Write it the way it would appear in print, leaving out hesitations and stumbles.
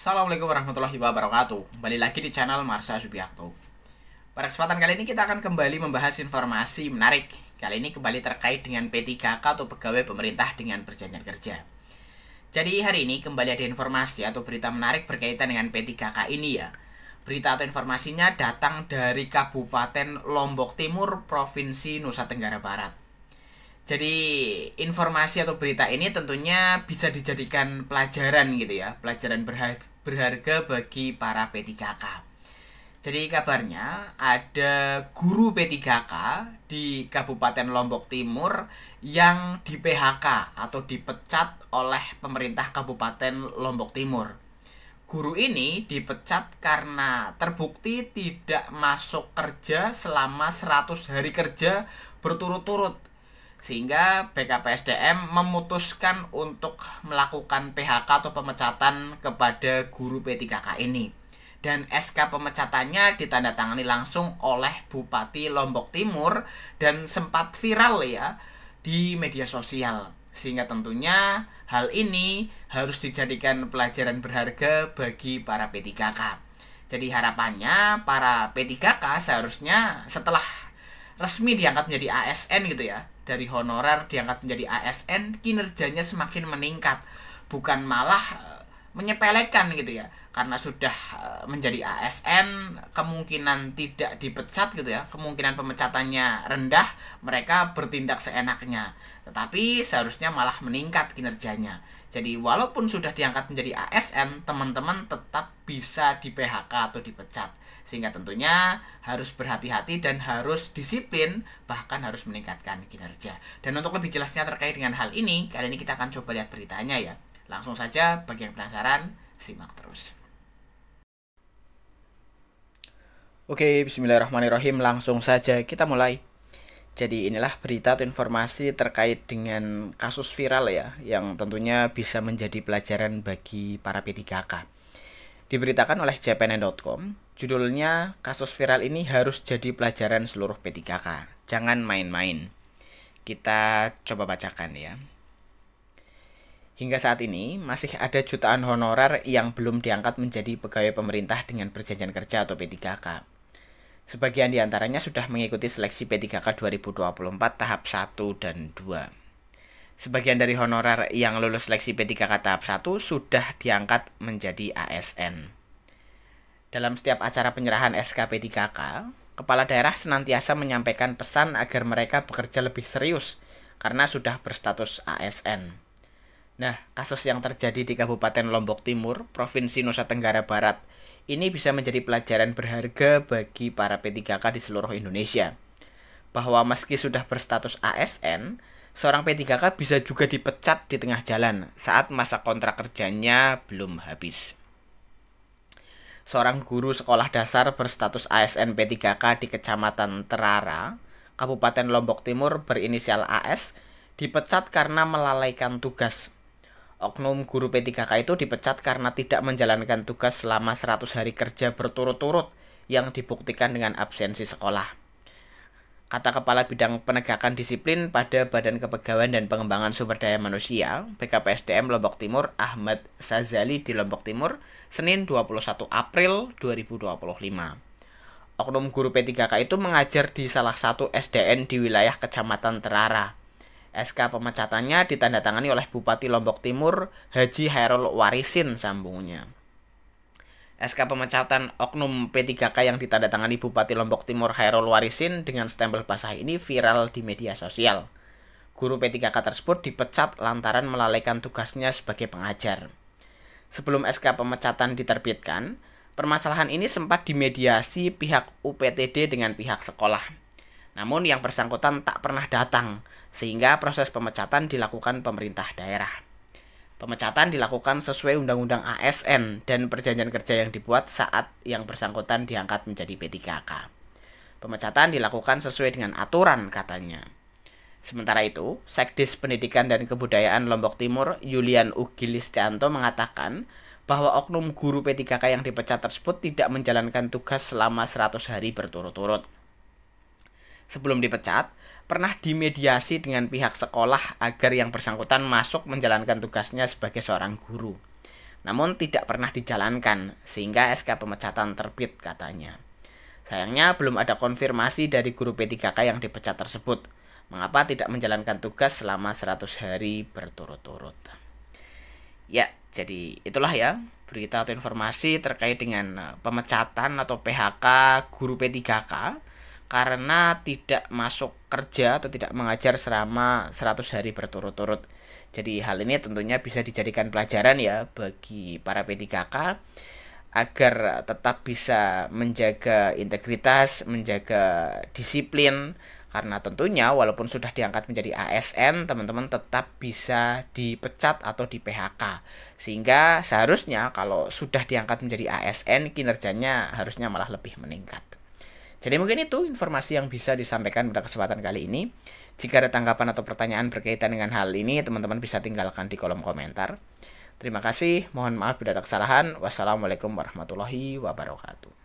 Assalamualaikum warahmatullahi wabarakatuh. Kembali lagi di channel Marsha Subiakto. Pada kesempatan kali ini kita akan kembali membahas informasi menarik. Kali ini kembali terkait dengan P3K atau pegawai pemerintah dengan perjanjian kerja. Jadi hari ini kembali ada informasi atau berita menarik berkaitan dengan P3K ini ya. Berita atau informasinya datang dari Kabupaten Lombok Timur, Provinsi Nusa Tenggara Barat. Jadi informasi atau berita ini tentunya bisa dijadikan pelajaran gitu ya, pelajaran berharga bagi para P3K. Jadi kabarnya ada guru P3K di Kabupaten Lombok Timur yang di PHK atau dipecat oleh pemerintah Kabupaten Lombok Timur. Guru ini dipecat karena terbukti tidak masuk kerja selama 100 hari kerja berturut-turut. Sehingga BKPSDM memutuskan untuk melakukan PHK atau pemecatan kepada guru P3K ini. Dan SK pemecatannya ditandatangani langsung oleh Bupati Lombok Timur dan sempat viral ya di media sosial. Sehingga tentunya hal ini harus dijadikan pelajaran berharga bagi para P3K. Jadi harapannya para P3K seharusnya setelah resmi diangkat menjadi ASN gitu ya, dari honorer diangkat menjadi ASN, kinerjanya semakin meningkat, bukan malah menyepelekan gitu ya. Karena sudah menjadi ASN, kemungkinan tidak dipecat gitu ya, kemungkinan pemecatannya rendah, mereka bertindak seenaknya. Tetapi seharusnya malah meningkat kinerjanya. Jadi walaupun sudah diangkat menjadi ASN, teman-teman tetap bisa di PHK atau dipecat. Sehingga tentunya harus berhati-hati dan harus disiplin, bahkan harus meningkatkan kinerja. Dan untuk lebih jelasnya terkait dengan hal ini, kali ini kita akan coba lihat beritanya ya. Langsung saja, bagi yang penasaran, simak terus. Oke, bismillahirrahmanirrahim. Langsung saja kita mulai. Jadi inilah berita atau informasi terkait dengan kasus viral ya, yang tentunya bisa menjadi pelajaran bagi para P3K. Diberitakan oleh cpn.com, judulnya kasus viral ini harus jadi pelajaran seluruh P3K. Jangan main-main. Kita coba bacakan ya. Hingga saat ini masih ada jutaan honorer yang belum diangkat menjadi pegawai pemerintah dengan perjanjian kerja atau P3K. Sebagian diantaranya sudah mengikuti seleksi P3K 2024 tahap 1 dan 2. Sebagian dari honorer yang lulus seleksi P3K tahap 1 sudah diangkat menjadi ASN. Dalam setiap acara penyerahan SK P3K, kepala daerah senantiasa menyampaikan pesan agar mereka bekerja lebih serius karena sudah berstatus ASN. Nah, kasus yang terjadi di Kabupaten Lombok Timur, Provinsi Nusa Tenggara Barat, ini bisa menjadi pelajaran berharga bagi para P3K di seluruh Indonesia. Bahwa meski sudah berstatus ASN, seorang P3K bisa juga dipecat di tengah jalan saat masa kontrak kerjanya belum habis. Seorang guru sekolah dasar berstatus ASN P3K di Kecamatan Terara, Kabupaten Lombok Timur berinisial AS, dipecat karena melalaikan tugas. Oknum guru P3K itu dipecat karena tidak menjalankan tugas selama 100 hari kerja berturut-turut yang dibuktikan dengan absensi sekolah. Kata Kepala Bidang Penegakan Disiplin pada Badan Kepegawaian dan Pengembangan Sumber Daya Manusia, BKPSDM Lombok Timur, Ahmad Sazali di Lombok Timur, Senin 21 April 2025. Oknum guru P3K itu mengajar di salah satu SDN di wilayah Kecamatan Terara. SK pemecatannya ditandatangani oleh Bupati Lombok Timur, Haji Hairul Warisin sambungnya. SK pemecatan oknum P3K yang ditandatangani Bupati Lombok Timur Hairul Warisin dengan stempel basah ini viral di media sosial. Guru P3K tersebut dipecat lantaran melalaikan tugasnya sebagai pengajar. Sebelum SK pemecatan diterbitkan, permasalahan ini sempat dimediasi pihak UPTD dengan pihak sekolah. Namun yang bersangkutan tak pernah datang, sehingga proses pemecatan dilakukan pemerintah daerah. Pemecatan dilakukan sesuai Undang-Undang ASN dan perjanjian kerja yang dibuat saat yang bersangkutan diangkat menjadi P3K. Pemecatan dilakukan sesuai dengan aturan katanya. Sementara itu, Sekdis Pendidikan dan Kebudayaan Lombok Timur, Yulian Ugilistianto mengatakan bahwa oknum guru P3K yang dipecat tersebut tidak menjalankan tugas selama 100 hari berturut-turut. Sebelum dipecat, pernah dimediasi dengan pihak sekolah agar yang bersangkutan masuk menjalankan tugasnya sebagai seorang guru. namun tidak pernah dijalankan sehingga SK pemecatan terbit katanya. Sayangnya belum ada konfirmasi dari guru P3K yang dipecat tersebut. Mengapa tidak menjalankan tugas selama 100 hari berturut-turut. Ya, jadi itulah ya berita atau informasi terkait dengan pemecatan atau PHK guru P3K karena tidak masuk kerja atau tidak mengajar selama 100 hari berturut-turut. Jadi hal ini tentunya bisa dijadikan pelajaran ya bagi para P3K agar tetap bisa menjaga integritas, menjaga disiplin, karena tentunya walaupun sudah diangkat menjadi ASN, teman-teman tetap bisa dipecat atau di PHK. Sehingga seharusnya kalau sudah diangkat menjadi ASN, kinerjanya harusnya malah lebih meningkat. Jadi mungkin itu informasi yang bisa disampaikan pada kesempatan kali ini. Jika ada tanggapan atau pertanyaan berkaitan dengan hal ini, teman-teman bisa tinggalkan di kolom komentar. Terima kasih, mohon maaf bila ada kesalahan. Wassalamualaikum warahmatullahi wabarakatuh.